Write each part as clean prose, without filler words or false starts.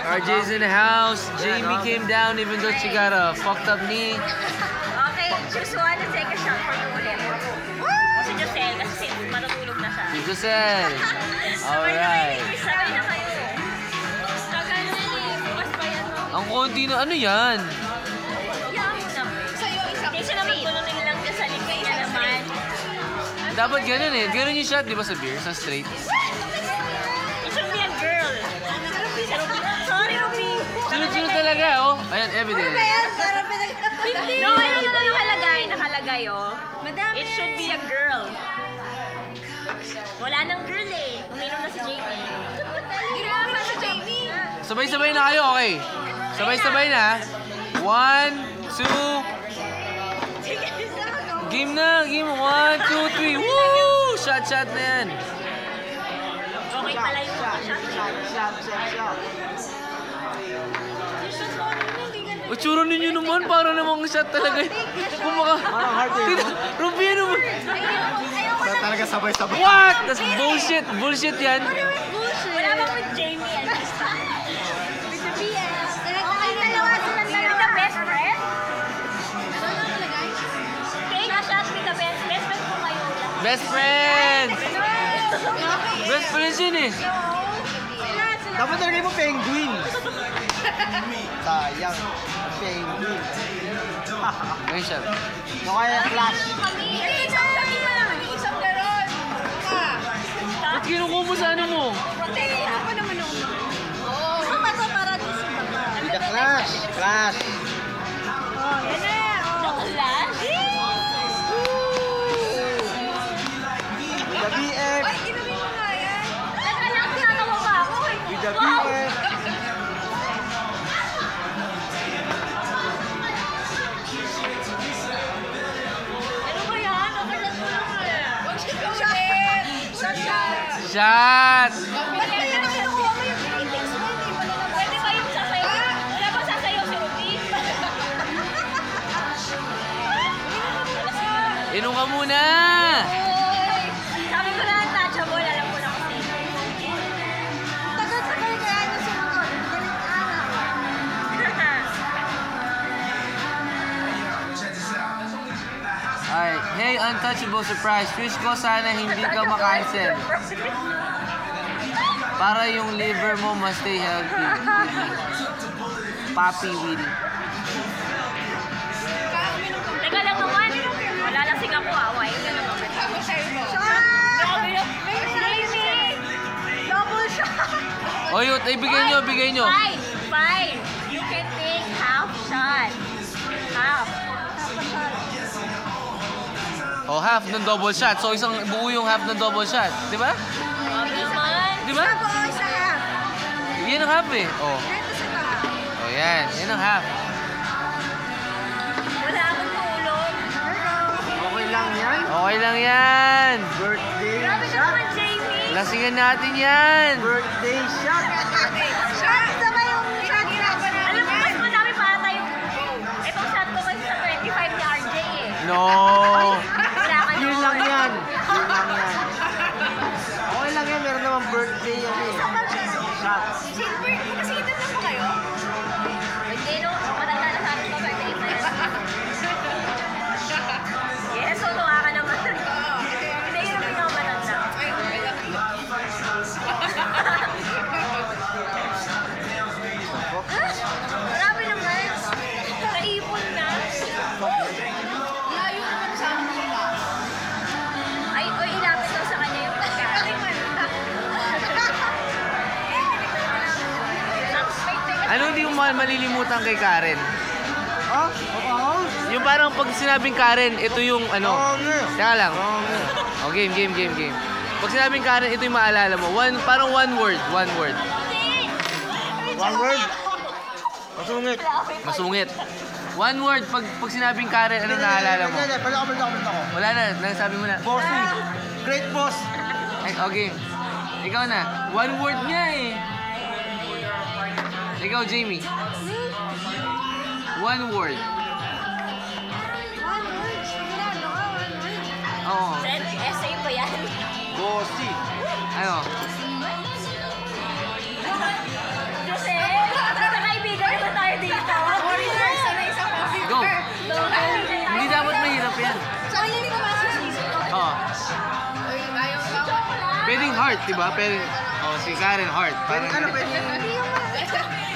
RJ's in the house. Jamie came down even though she got a fucked up knee. Okay, just want to take a shot for you ulit. Si Josel, kasi matutulog na siya. Si Josel. Alright. Sabay na kayo. Kagano eh, bukas pa yan. Ang konti na ano yan? Sa'yo, isang hindi siya naman tulong lang ka sa likay na naman. Dapat ganun eh. Ganun yung shot, di ba sa beer? Sa straight. It should be a girl. Sorry, Ruby. Sunod-sunod talaga, oh. Ayan, evidence. No, ano na nakalagay, oh. It should be a girl. Wala nang girl eh. Uminom na si Jamie. Ginawa pa si Jamie. Sabay-sabay na kayo, okay? Sabay-sabay na. 1, 2. Game na, game. 1, 2, 3. Woo! Shot na yan. Okay pala yung shot. Tsura ninyo naman, para namang shot talaga. Parang hard eh. Ruby naman. Talaga sabay-sabay. What? That's bullshit. Bullshit yan. Wala bang with Jamie and Krista? With the BS. Okay, dalawa silang with the best friend? Take a shot with the best friend po kayo. Best friends. Best friends yun eh. Dapat talaga mo penguin. Sayang. Penguin. Ngayon siya. No kaya flash. Isang garon. Ba't kinukuha mo sa ano mo? Ako naman ako. Oo. Saan ba para dito? With the flash. Flash. Oh, yan na. The flash? With the BF. Ay, inumin mo nga yan. Teka lang, tinatawa pa ako eh. With the BF. Ano ba yan? Nakalat mo lang eh. Huwag siya gawin. Shot! Ba't kaya na kinukuha mo yung greetings mo? Hindi mo na lang. Pwede ba yung sasayaw? Wala ba sasayaw si Ruby? Inom ka muna! Sabi ko na untouchable, alam ko na kasi. Tagal-tagal kaya niya sumunod. Alright. Hey, untouchable surprise. Wish ko sana hindi ka makancel. Para yung liver mo must stay healthy. Papi Willie. Teka lang naman. Wala lasing ako ah. Why? Grabe na. Jamie! Double shot! O yun, ibigay nyo. Fine. You can take half shot. Half. O, half ng double shot. So, isang buo yung half ng double shot. Di ba? Grabe naman. Di ba? Isa half. Yan ang half eh. O. O, yan. Yan ang half. Wala akong tulog. Okay lang yan. Okay lang yan. Birthday Grabe ka shot. naman, Jamie. Lasingan natin yan. Birthday shot. Shot! Sama yung shot ginagawa namin. Alam mo, mas madami pa ata yung... Itong shot ko kasi sa 25 ni RJ eh. No. Wala ka Yun lang yan. Yun lang yan. Okay lang yan. Meron naman birthday yan eh. Shot. Silver, magkasitan na po kayo? Hindi no, matanda na sa akin ko, birthday na yan. Yes, so tuwa ka naman. Hindi yun ang pinakamatanda. Marami naman. Naipon na. Layo naman sa amin nila. Ay, oy, ilapit daw sa kanya yung pagkain. Ano hindi mo malilimutan kay Karen? Oh? Oo? Yung parang pag sinabing Karen, ito yung ano. Oo nga. Teka lang. Oo nga. O, game. Pag sinabing Karen, ito yung maalala mo. Parang one word. One word. Masungit. Masungit. One word. Pag sinabing Karen, ano naalala mo? Hindi. Pala ako. Wala na. Nasabi mo na. Bossy. Great boss. Ay, o, game. Ikaw na. One word niya eh. Ikaw, Jamie. One word. Oo. Essay ba yan? Bossy. Ano? Josel! Oo. Pwedeng heart, di ba? Pwedeng, si Karen heart. Pwedeng ano, pwedeng...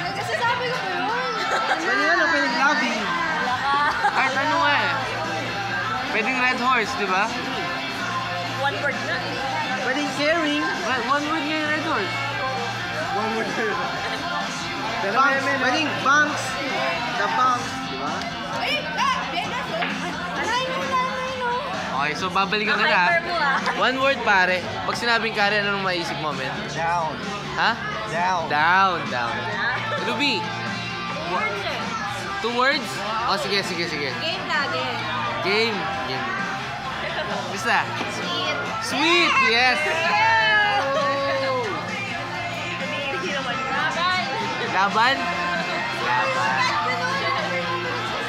Nagsasabi ko ba yun? Pwedeng ano, pwedeng loving. Heart ano nga eh. Pwedeng red horse, di ba? One word na. Pwedeng caring. One word nga yung red horse. One word. Banks. Pwedeng banks. The banks. Di ba? Okay, so babalikan ka na. One word pare. Pag sinabing Karen, anong maisip mo, men? Down. Ha? Down. Down. Ruby, Words eh. 2 words? Oh, sige. Game na, game. Game. Basta. Sweet. Sweet, yes. Laban. Laban.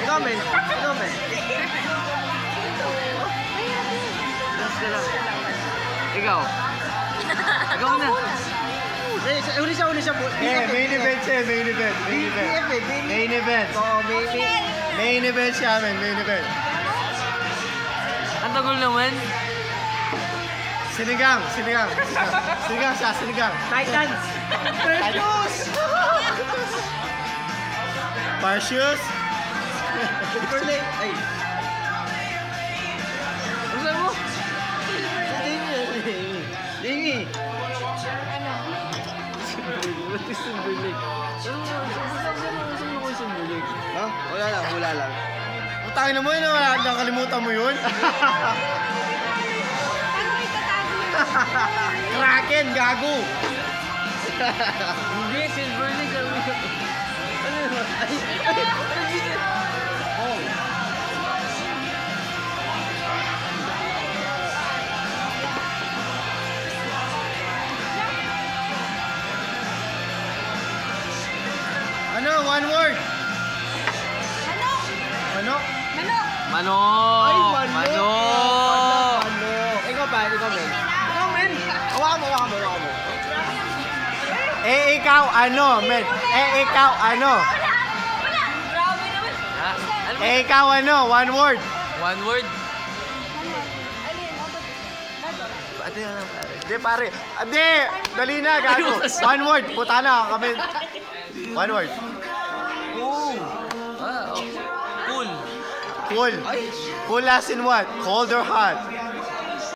Ikaw, men. Ikaw. Ikaw na. Uli siya. Main event siya, main event. Main event. Oo, Main event siya, main event. Ang tagol naman. Sinigang siya, sinigang. Titans. Titans. Parachutes. Ay. Ano sabi mo? Dingi. What is Timberlake? Ha? Wala lang, hula lang. Putangin na mo yun, nakalimutan mo yun. Paano kayo tatago yun? Kraken, gago. Hindi, Timberlake. Ano yun? Oh. Ano, one word. Manok. Manok. Manok. Manok. Ikaw, men. Hawakan mo. Ikaw ano, men? Ikaw ano? Grabe naman. Ha? Ano ba? Ikaw ano, one word. One word? Ate na lang, pare. Hindi, pare. Hindi, dali na, gago. One word, puta na kami. One word. Ah, oh. Cool. Cool. Cool as in what? Cold or hot?